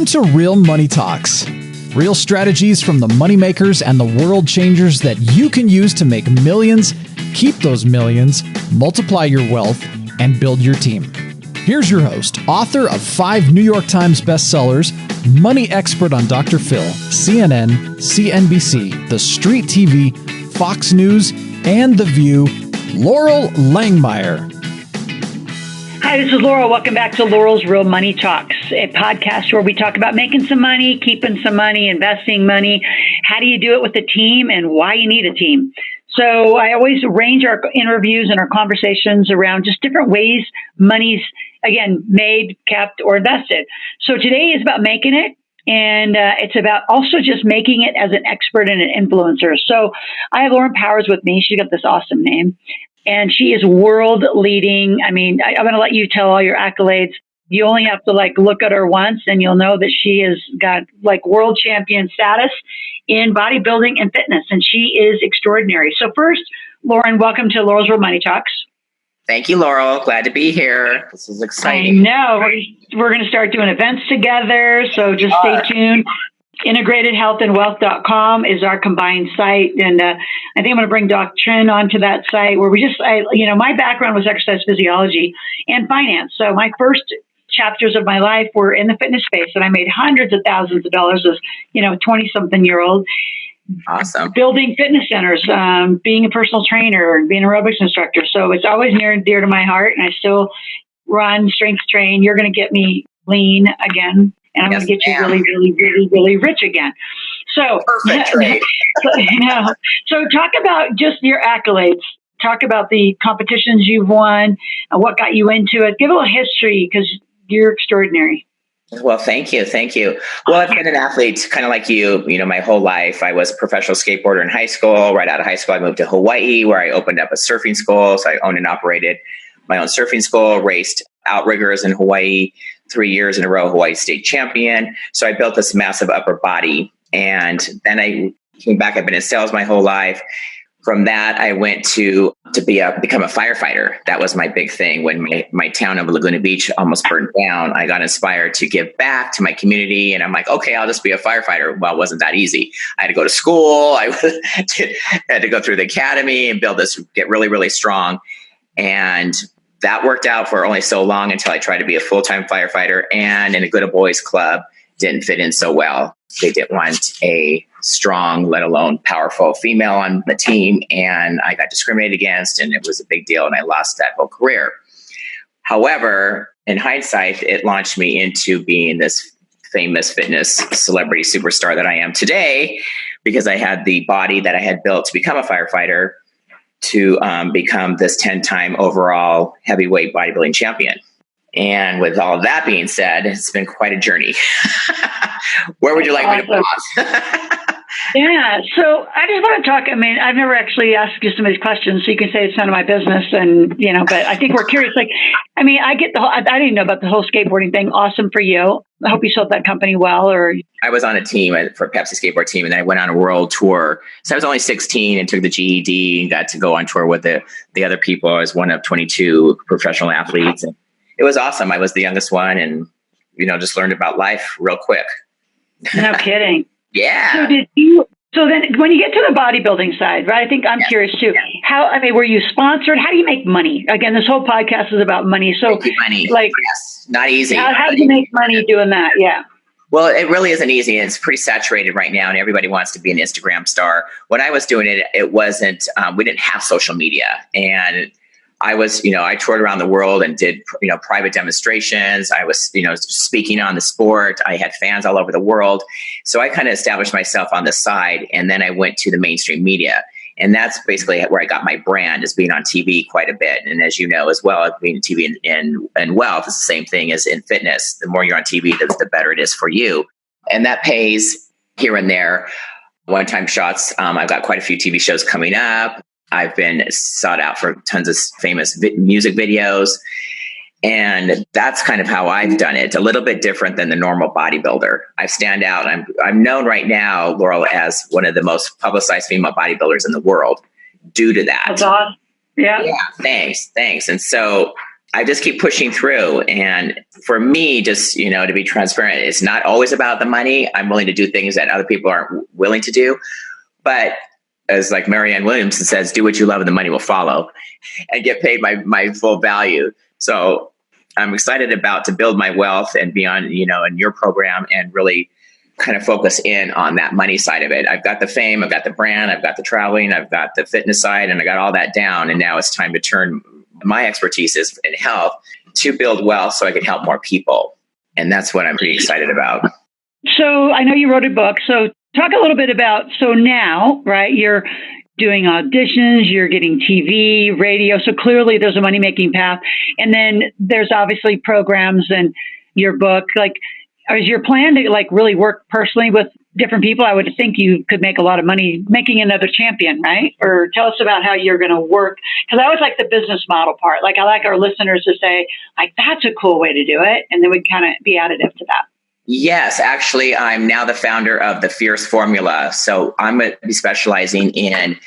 Welcome to Real Money Talks. Real strategies from the moneymakers and the world changers that you can use to make millions, keep those millions, multiply your wealth, and build your team. Here's your host, author of 5 New York Times bestsellers, money expert on Dr. Phil, CNN, CNBC, The Street TV, Fox News, and The View, Loral Langmeyer. Hi, this is Loral. Welcome back to Loral's Real Money Talks, a podcast where we talk about making some money, keeping some money, investing money. How do you do it with a team and why you need a team? So I always arrange our interviews and our conversations around just different ways money's, again, made, kept, or invested. So today is about making it. And it's about also just making it as an expert and an influencer. So I have Lauren Powers with me. She's got this awesome name. And she is world leading. I mean, I'm going to let you tell all your accolades. You only have to look at her once and you'll know that she has got world champion status in bodybuilding and fitness. And she is extraordinary. So first, Lauren, welcome to Laurel's Real Money Talks. Thank you, Laurel. Glad to be here. This is exciting. I know. We're going to start doing events together. So just stay tuned. IntegratedHealthAndWealth.com is our combined site. And I think I'm going to bring Doc Trin onto that site where my background was exercise physiology and finance. So my first chapters of my life were in the fitness space, and I made hundreds of thousands of dollars as, 20-something-year-old. Awesome. Building fitness centers, being a personal trainer, being an aerobics instructor. So it's always near and dear to my heart. And I still run, strength train. You're going to get me lean again. And I'm going to get you really, really, really, really rich again. So, perfect. Right. So talk about just your accolades. Talk about the competitions you've won and what got you into it. Give a little history because you're extraordinary. Well, thank you. Thank you. Well, I've been an athlete kind of like you, my whole life. I was a professional skateboarder in high school. Right out of high school, I moved to Hawaii where I opened up a surfing school. So I owned and operated my own surfing school, raced outriggers in Hawaii, 3 years in a row, Hawaii state champion. So I built this massive upper body. And then I came back. I've been in sales my whole life. From that, I went to become a firefighter. That was my big thing. When my town of Laguna Beach almost burned down, I got inspired to give back to my community. And I'm like, okay, I'll just be a firefighter. Well, it wasn't that easy. I had to go to school. I had to go through the academy and get really, really strong. And that worked out for only so long until I tried to be a full-time firefighter, and in a good boys club didn't fit in so well. They didn't want a strong, let alone powerful female on the team. And I got discriminated against, and it was a big deal. And I lost that whole career. However, in hindsight, it launched me into being this famous fitness celebrity superstar that I am today, because I had the body that I had built to become a firefighter to become this 10-time overall heavyweight bodybuilding champion. And with all of that being said, it's been quite a journey. Where would you like me to pause? Yeah. So I just want to talk. I mean, I've never actually asked you some of these questions, so you can say it's none of my business. And, but I think we're curious. I get I didn't know about the whole skateboarding thing. Awesome for you. I hope you sold that company well. Or I was on a team for a Pepsi skateboard team, and then I went on a world tour. So I was only 16 and took the GED and got to go on tour with the other people. I was one of 22 professional athletes. And it was awesome. I was the youngest one, and, just learned about life real quick. No kidding. Yeah. So then when you get to the bodybuilding side, right, I think I'm curious too. Were you sponsored? How do you make money? Again, this whole podcast is about money. So money. Yes. Not easy. How do you make money doing that? Yeah. Well, it really isn't easy. It's pretty saturated right now, and everybody wants to be an Instagram star. When I was doing it, it wasn't, we didn't have social media. And I was, I toured around the world and did, private demonstrations. I was, speaking on the sport. I had fans all over the world. So I kind of established myself on the side, and then I went to the mainstream media. And that's basically where I got my brand, is being on TV quite a bit. And as you know as well, being on TV and wealth is the same thing as in fitness. The more you're on TV, the better it is for you. And that pays here and there. One-time shots. I've got quite a few TV shows coming up. I've been sought out for tons of famous music videos. And that's kind of how I've done it. A little bit different than the normal bodybuilder. I stand out. I'm known right now, Laurel, as one of the most publicized female bodybuilders in the world due to that. That's awesome. Yeah. Yeah. Thanks. And so I just keep pushing through. And for me, just, to be transparent, it's not always about the money. I'm willing to do things that other people aren't willing to do. But as like Marianne Williamson says, do what you love and the money will follow, and get paid my full value. So I'm excited about to build my wealth and be on, in your program and really kind of focus in on that money side of it. I've got the fame, I've got the brand, I've got the traveling, I've got the fitness side, and I got all that down. And now it's time to turn my expertise is in health to build wealth so I can help more people. And that's what I'm pretty excited about. So I know you wrote a book. So talk a little bit about, so now, right, you're doing auditions, you're getting TV, radio. So clearly there's a money-making path. And then there's obviously programs and your book. Like, is your plan to really work personally with different people? I would think you could make a lot of money making another champion, right? Or tell us about how you're going to work. Because I always like the business model part. I like our listeners to say, that's a cool way to do it. And then we kind of be additive to that. Yes, actually, I'm now the founder of the Fierce Formula. So I'm going to be specializing in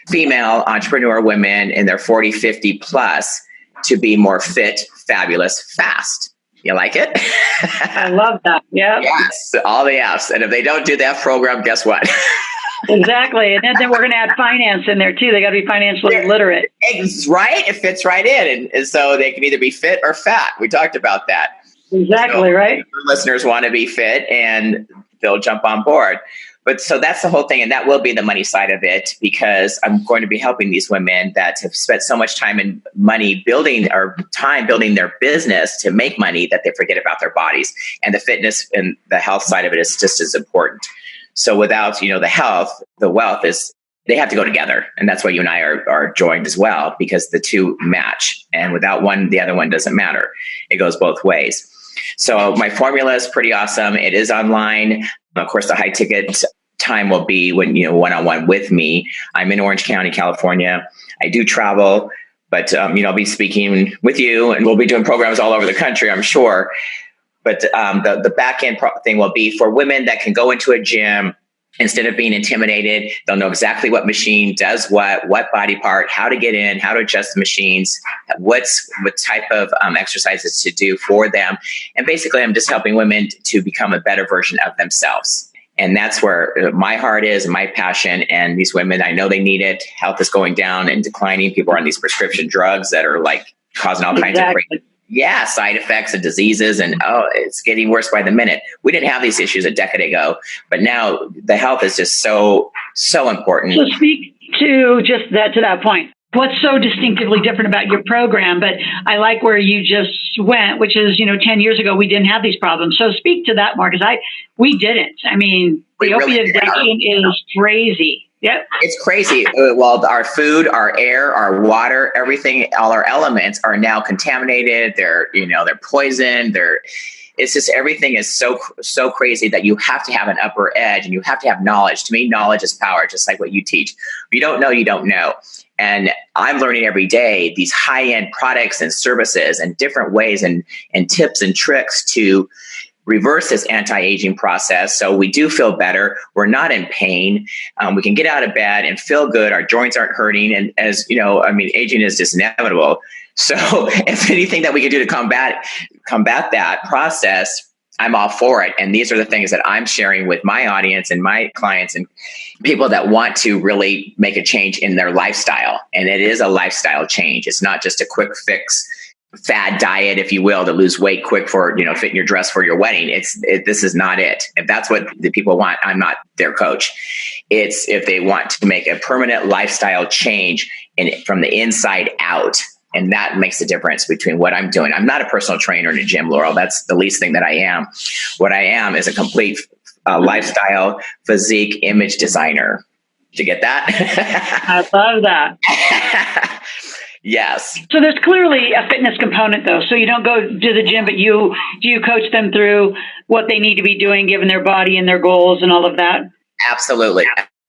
female entrepreneur women in their 40, 50 plus to be more fit, fabulous, fast. You like it? I love that. Yeah. Yes, all the F's. And if they don't do that program, guess what? Exactly. And then we're going to add finance in there too. They got to be financially literate. Right. It fits right in. And so they can either be fit or fat. We talked about that. Exactly, so right. Listeners want to be fit and they'll jump on board. But so that's the whole thing. And that will be the money side of it, because I'm going to be helping these women that have spent so much time and money building their business to make money that they forget about their bodies. And the fitness and the health side of it is just as important. So without, the health, the wealth they have to go together. And that's why you and I are joined as well, because the two match. And without one, the other one doesn't matter. It goes both ways. So my formula is pretty awesome. It is online. Of course, the high ticket time will be when, one-on-one with me. I'm in Orange County, California. I do travel, but, I'll be speaking with you, and we'll be doing programs all over the country, I'm sure. But the back end thing will be for women that can go into a gym. Instead of being intimidated, they'll know exactly what machine does what body part, how to get in, how to adjust the machines, what type of exercises to do for them. And basically, I'm just helping women to become a better version of themselves. And that's where my heart is and my passion. And these women, I know they need it. Health is going down and declining. People are on these prescription drugs that are causing all kinds of crazy side effects and diseases. And it's getting worse by the minute. We didn't have these issues a decade ago, but now the health is just so important. So speak to just to that point. What's so distinctively different about your program? But I like where you just went, which is, 10 years ago, we didn't have these problems. So speak to that more, because we didn't. I mean, the opiate addiction is crazy. Yep. It's crazy. Well, our food, our air, our water, everything, all our elements are now contaminated. They're poisoned. It's just, everything is so crazy that you have to have an upper edge and you have to have knowledge. To me, knowledge is power, just like what you teach. If you don't know, you don't know. And I'm learning every day these high-end products and services and different ways and tips and tricks to reverse this anti-aging process. So we do feel better. We're not in pain. We can get out of bed and feel good. Our joints aren't hurting. And as you know, aging is just inevitable. So if anything that we can do to combat that process, I'm all for it. And these are the things that I'm sharing with my audience and my clients and people that want to really make a change in their lifestyle. And it is a lifestyle change. It's not just a quick fix fad diet, if you will, to lose weight quick for, fit in your dress for your wedding. This is not it. If that's what the people want, I'm not their coach. It's if they want to make a permanent lifestyle change from the inside out. And that makes the difference between what I'm doing. I'm not a personal trainer in a gym, Loral. That's the least thing that I am. What I am is a complete lifestyle, physique, image designer. Did you get that? I love that. Yes. So there's clearly a fitness component, though. So you don't go to the gym, but do you coach them through what they need to be doing, given their body and their goals and all of that? Absolutely.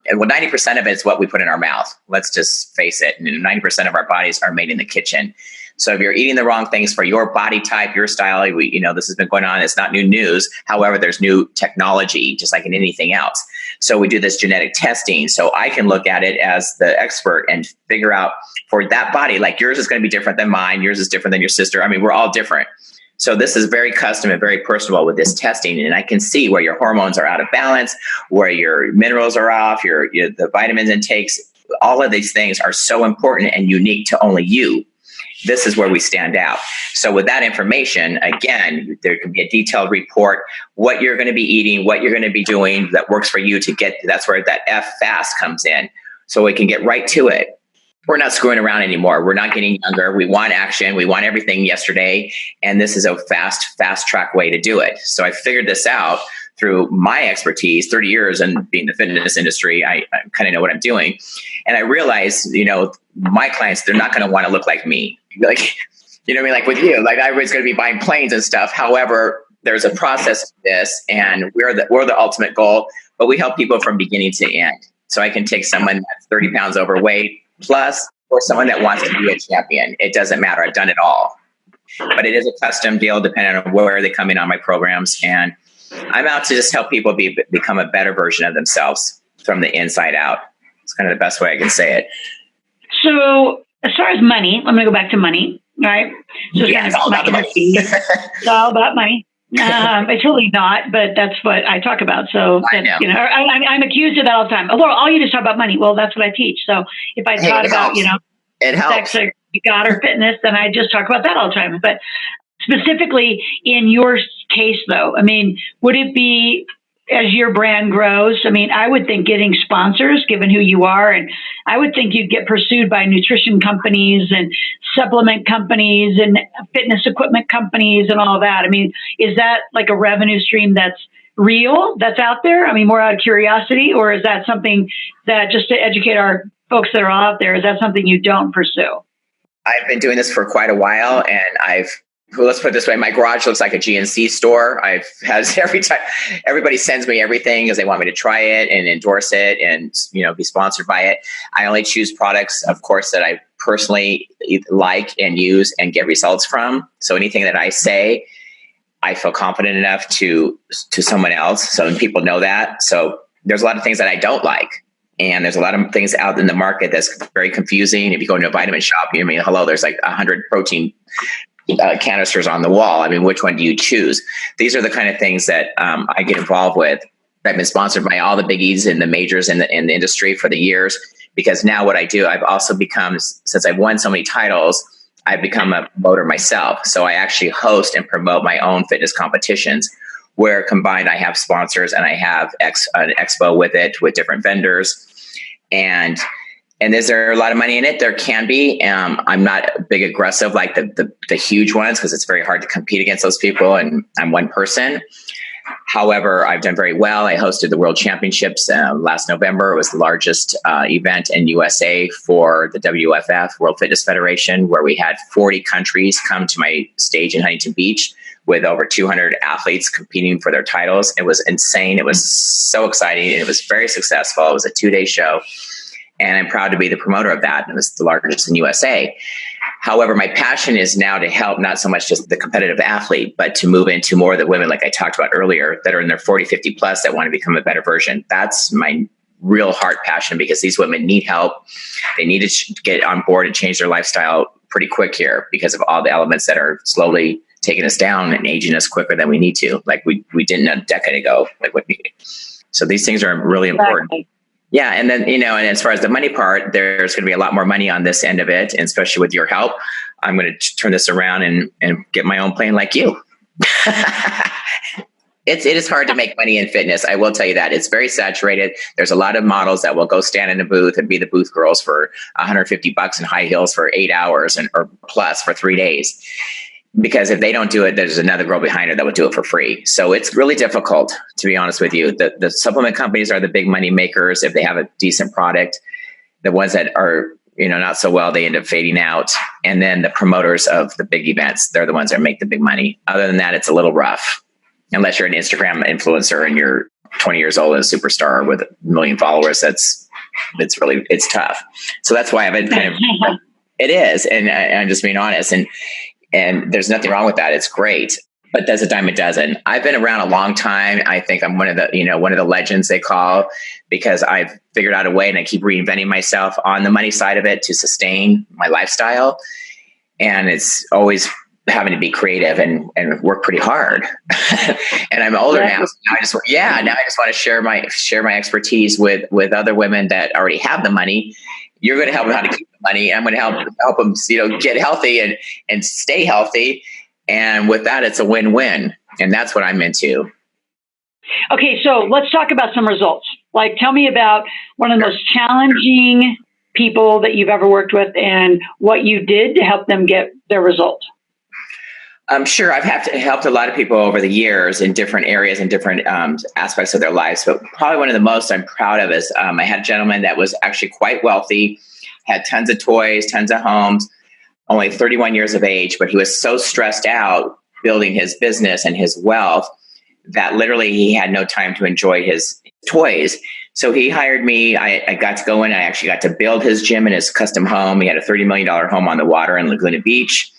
And 90% of it is what we put in our mouth. Let's just face it. 90% of our bodies are made in the kitchen. So if you're eating the wrong things for your body type, your style, this has been going on. It's not new news. However, there's new technology, just like in anything else. So we do this genetic testing. So I can look at it as the expert and figure out for that body, like yours is going to be different than mine. Yours is different than your sister. I mean, we're all different. So this is very custom and very personal with this testing. And I can see where your hormones are out of balance, where your minerals are off, the vitamins intakes. All of these things are so important and unique to only you. This is where we stand out. So with that information, again, there can be a detailed report, what you're going to be eating, what you're going to be doing that works for you that's where that fast comes in. So we can get right to it. We're not screwing around anymore. We're not getting younger. We want action. We want everything yesterday. And this is a fast track way to do it. So I figured this out through my expertise, 30 years in being in the fitness industry. I kind of know what I'm doing. And I realized, my clients, they're not going to want to look like me. Like, you know what I mean? Like with you, like everybody's going to be buying planes and stuff. However, there's a process to this, and we're the ultimate goal, but we help people from beginning to end. So I can take someone that's 30 pounds overweight plus, or someone that wants to be a champion. It doesn't matter. I've done it all. But it is a custom deal depending on where they come in on my programs. And I'm out to just help people become a better version of themselves from the inside out. It's kind of the best way I can say it. So as far as money, I'm going to go back to money, right? So it's all about money. It's all about money. It's really not, but that's what I talk about. So I'm accused of that all the time. Oh, Laura, all you do is talk about money. Well, that's what I teach. So if I taught about, it helps. Sex or God or fitness, then I just talk about that all the time. But specifically in your case, though, I mean, would it be, as your brand grows, I mean, I would think getting sponsors, given who you are, and I would think you'd get pursued by nutrition companies and supplement companies and fitness equipment companies and all that. I mean, is that like a revenue stream that's real, that's out there? I mean, more out of curiosity, or is that something that, just to educate our folks that are out there, is that something you don't pursue? I've been doing this for quite a while, and let's put it this way, my garage looks like a GNC store. Every time everybody sends me everything because they want me to try it and endorse it and, be sponsored by it. I only choose products, of course, that I personally like and use and get results from. So anything that I say, I feel confident enough to someone else. So people know that. So there's a lot of things that I don't like. And there's a lot of things out in the market that's very confusing. If you go into a vitamin shop, there's like 100 protein canisters on the wall. I mean, which one do you choose? These are the kind of things that I get involved with. I've been sponsored by all the biggies and the majors in the industry for the years, because now what I do, I've also become, since I've won so many titles, I've become a promoter myself. So I actually host and promote my own fitness competitions, where combined I have sponsors and I have an expo with it with different vendors. And is there a lot of money in it? There can be. I'm not a big aggressive like the huge ones, because it's very hard to compete against those people, and I'm one person. However, I've done very well. I hosted the World Championships last November. It was the largest event in USA for the WFF, World Fitness Federation, where we had 40 countries come to my stage in Huntington Beach with over 200 athletes competing for their titles. It was insane. It was so exciting. It was very successful. It was a 2-day show. And I'm proud to be the promoter of that. It was the largest in USA. However, my passion is now to help not so much just the competitive athlete, but to move into more of the women, like I talked about earlier, that are in their 40, 50 plus that want to become a better version. That's my real heart passion, because these women need help. They need to get on board and change their lifestyle pretty quick here, because of all the elements that are slowly taking us down and aging us quicker than we need to, like we didn't a decade ago. So these things are really important. Yeah. And then, and as far as the money part, there's going to be a lot more money on this end of it. And especially with your help, I'm going to turn this around and get my own plane like you. It is hard to make money in fitness. I will tell you that. It's very saturated. There's a lot of models that will go stand in a booth and be the booth girls for $150 in high heels for 8 hours or plus for 3 days. Because if they don't do it, there's another girl behind her that would do it for free. So it's really difficult, to be honest with you. The supplement companies are the big money makers if they have a decent product. The ones that are, not so well, they end up fading out. And then the promoters of the big events, they're the ones that make the big money. Other than that, it's a little rough. Unless you're an Instagram influencer and you're 20 years old and a superstar with 1 million followers, it's tough. So that's why I've been kind of It is. And I'm just being honest. And there's nothing wrong with that. It's great. But does a dime a dozen. I've been around a long time. I think I'm one of the legends they call, because I've figured out a way and I keep reinventing myself on the money side of it to sustain my lifestyle. And it's always having to be creative and work pretty hard. And I'm older now. So now I just want to share my expertise with other women that already have the money. You're going to help them how to keep the money. I'm going to help them, get healthy and stay healthy. And with that, it's a win-win. And that's what I'm into. Okay, so let's talk about some results. Like, tell me about one of the most challenging people that you've ever worked with and what you did to help them get their result. I'm sure I've helped a lot of people over the years in different areas and different aspects of their lives. But probably one of the most I'm proud of is I had a gentleman that was actually quite wealthy, had tons of toys, tons of homes, only 31 years of age, but he was so stressed out building his business and his wealth that literally he had no time to enjoy his toys. So he hired me. I got to go in. I actually got to build his gym in his custom home. He had a $30 million home on the water in Laguna Beach.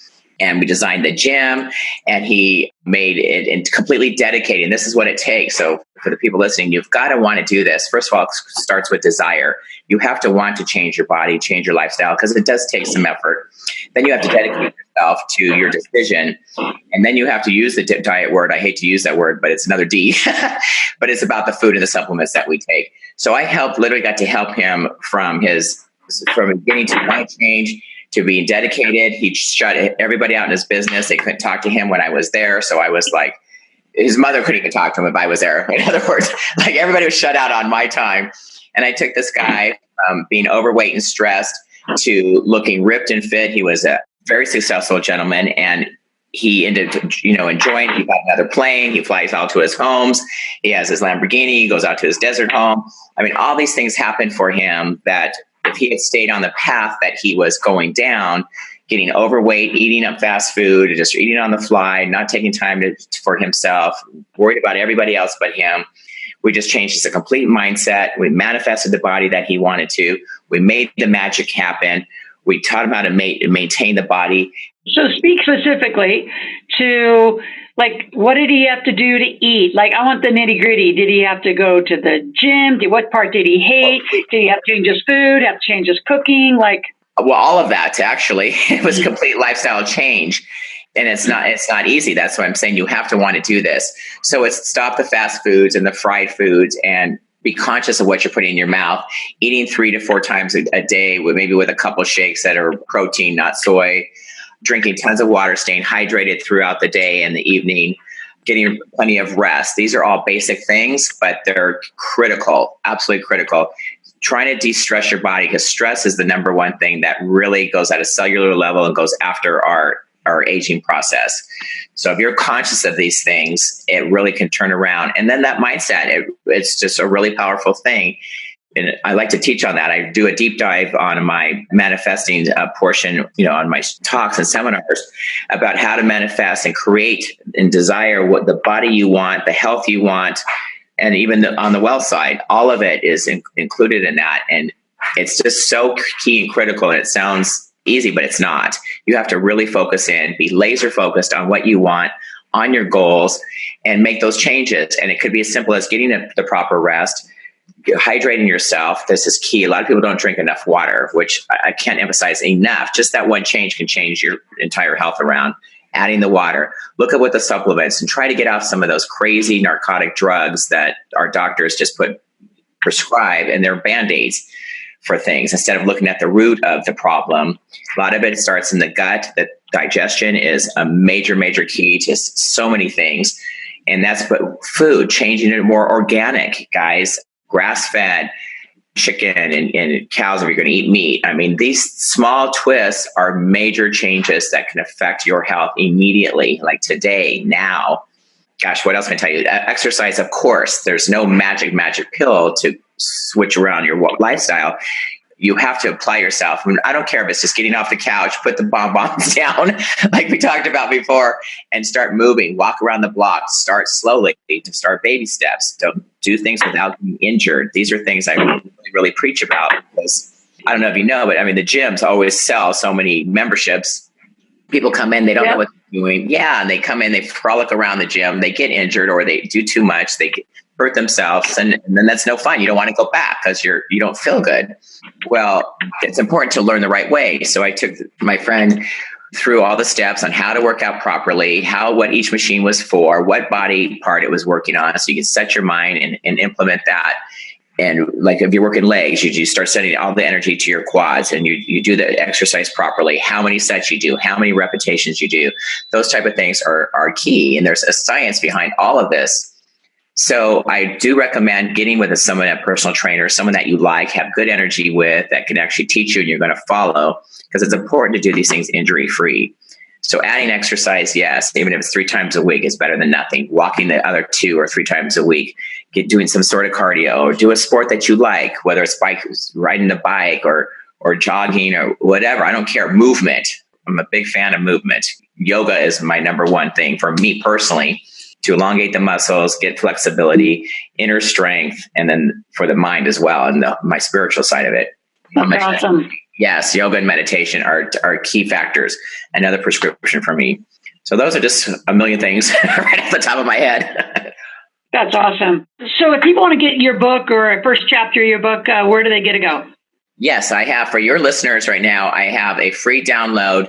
And we designed the gym, and he made it completely dedicated. And this is what it takes. So for the people listening, you've got to want to do this. First of all, it starts with desire. You have to want to change your body, change your lifestyle, because it does take some effort. Then you have to dedicate yourself to your decision. And then you have to use the diet word. I hate to use that word, but it's another D. But it's about the food and the supplements that we take. So I literally got to help him from beginning to mind change, to being dedicated. He shut everybody out in his business. They couldn't talk to him when I was there. So I was like, his mother couldn't even talk to him if I was there. In other words, like, everybody was shut out on my time. And I took this guy from being overweight and stressed to looking ripped and fit. He was a very successful gentleman, and he ended up, enjoying. He bought another plane. He flies out to his homes. He has his Lamborghini. He goes out to his desert home. I mean, all these things happened for him that if he had stayed on the path that he was going down, getting overweight, eating up fast food, just eating on the fly, not taking time for himself, worried about everybody else but him. We just changed his complete mindset. We manifested the body that he wanted to. We made the magic happen. We taught him how to maintain the body. So speak specifically to, like, what did he have to do to eat? Like, I want the nitty gritty. Did he have to go to the gym? What part did he hate? Did he have to change his food? Have to change his cooking? Well, all of that, actually. It was a complete lifestyle change. And it's not easy. That's why I'm saying you have to want to do this. So it's stop the fast foods and the fried foods and be conscious of what you're putting in your mouth, eating 3 to 4 times a day with a couple shakes that are protein, not soy, drinking tons of water, staying hydrated throughout the day and the evening, getting plenty of rest. These are all basic things, but they're critical, absolutely critical. Trying to de-stress your body, because stress is the number one thing that really goes at a cellular level and goes after our aging process. So if you're conscious of these things, it really can turn around. And then that mindset, it's just a really powerful thing. And I like to teach on that. I do a deep dive on my manifesting portion, on my talks and seminars about how to manifest and create and desire what the body you want, the health you want, and even on the wealth side. All of it is included in that. And it's just so key and critical. And it sounds easy, but it's not. You have to really focus in, be laser focused on what you want, on your goals, and make those changes. And it could be as simple as getting the proper rest, hydrating yourself. This is key. A lot of people don't drink enough water, which I can't emphasize enough. Just that one change can change your entire health around. Adding the water, look at what the supplements, and try to get off some of those crazy narcotic drugs that our doctors just prescribe, and they're Band-Aids for things instead of looking at the root of the problem. A lot of it starts in the gut. The digestion is a major, major key to so many things. And that's food, changing it more organic, guys, grass-fed, chicken and cows if you're going to eat meat. I mean, these small twists are major changes that can affect your health immediately, like today, now. Gosh, what else can I tell you? Exercise, of course. There's no magic pill to switch around your lifestyle. You have to apply yourself. I mean, I don't care if it's just getting off the couch, put the bonbons down, like we talked about before, and start moving, walk around the block, start slowly, to start baby steps. Don't do things without being injured. These are things I really, really preach about, because I don't know if you know, but I mean, the gyms always sell so many memberships. People come in, they don't know what they're doing. Yeah, and they come in, they frolic around the gym, they get injured or they do too much, they hurt themselves, and then that's no fun. You don't want to go back because you don't feel good. Well, it's important to learn the right way. So I took my friend through all the steps on how to work out properly, what each machine was for, what body part it was working on, so you can set your mind and implement that. And like if you're working legs, you start sending all the energy to your quads, and you do the exercise properly, how many sets you do, how many repetitions you do. Those type of things are key. And there's a science behind all of this. So I do recommend getting with someone, a personal trainer, someone that you like, have good energy with, that can actually teach you and you're going to follow, because it's important to do these things injury-free. So adding exercise, yes, even if it's 3 times a week, is better than nothing. Walking the other 2 or 3 times a week, doing some sort of cardio, or do a sport that you like, whether it's riding the bike or jogging or whatever. I don't care. Movement. I'm a big fan of movement. Yoga is my number one thing for me personally, to elongate the muscles, get flexibility, inner strength, and then for the mind as well, and my spiritual side of it. That's awesome. Yes, yoga and meditation are key factors. Another prescription for me. So those are just a million things right off the top of my head. That's awesome. So if people want to get your book or a first chapter of your book, where do they get to go? Yes, I have. For your listeners right now, I have a free download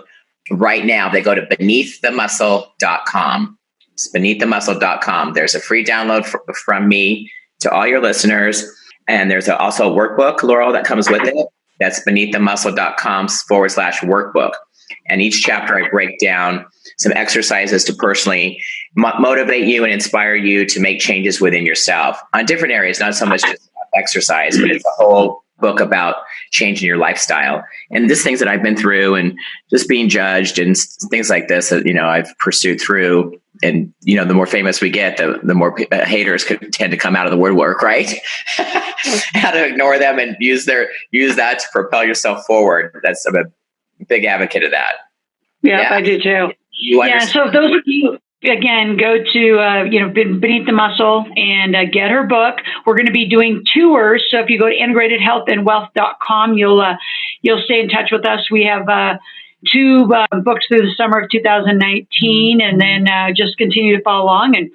right now. They go to beneaththemuscle.com. It's beneaththemuscle.com. There's a free download from me to all your listeners. And there's also a workbook, Loral, that comes with it. That's beneaththemuscle.com/workbook. And each chapter I break down some exercises to personally motivate you and inspire you to make changes within yourself on different areas, not so much just exercise, but it's a whole book about changing your lifestyle. And these things that I've been through and just being judged and things like this that, I've pursued through. And, the more famous we get, the more haters could tend to come out of the woodwork, right? How to ignore them and use that to propel yourself forward. That's I'm a big advocate of that. Yeah, I do too. So those of you, again, go to, Beneath the Muscle and get her book. We're going to be doing tours. So if you go to integratedhealthandwealth.com, you'll stay in touch with us. We have 2 books through the summer of 2019, and then just continue to follow along. And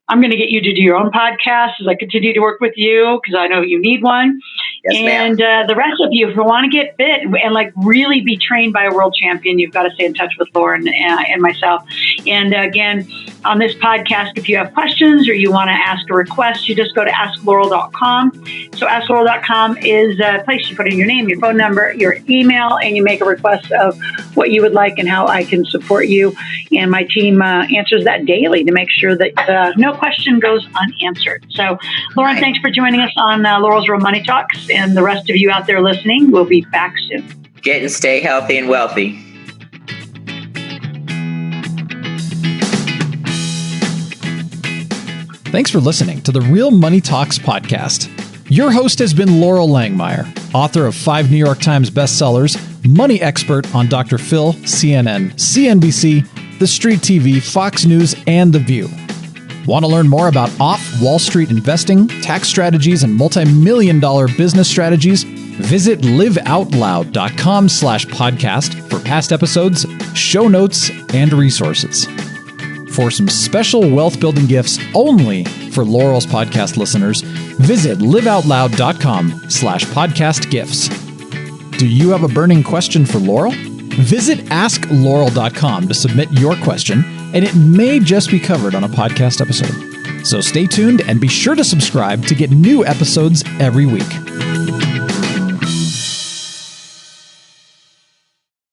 I'm going to get you to do your own podcast as I continue to work with you, because I know you need one. Yes, and the rest of you, if you want to get fit and really be trained by a world champion, you've got to stay in touch with Lauren and myself. And again, on this podcast, if you have questions or you want to ask a request, you just go to askloral.com. So askloral.com is a place you put in your name, your phone number, your email, and you make a request of what you would like and how I can support you. And my team answers that daily to make sure that no question goes unanswered. So, Lauren, thanks for joining us on Loral's Real Money Talks. And the rest of you out there listening, we'll be back soon. Get and stay healthy and wealthy. Thanks for listening to the Real Money Talks podcast. Your host has been Loral Langmeyer, author of 5 New York Times bestsellers, money expert on Dr. Phil, CNN, CNBC, The Street TV, Fox News, and The View. Want to learn more about off-Wall Street investing, tax strategies, and multi-million-dollar business strategies? Visit liveoutloud.com/podcast for past episodes, show notes, and resources. For some special wealth-building gifts only for Loral's podcast listeners, visit liveoutloud.com/podcast gifts. Do you have a burning question for Loral? Visit askloral.com to submit your question, and it may just be covered on a podcast episode. So stay tuned and be sure to subscribe to get new episodes every week.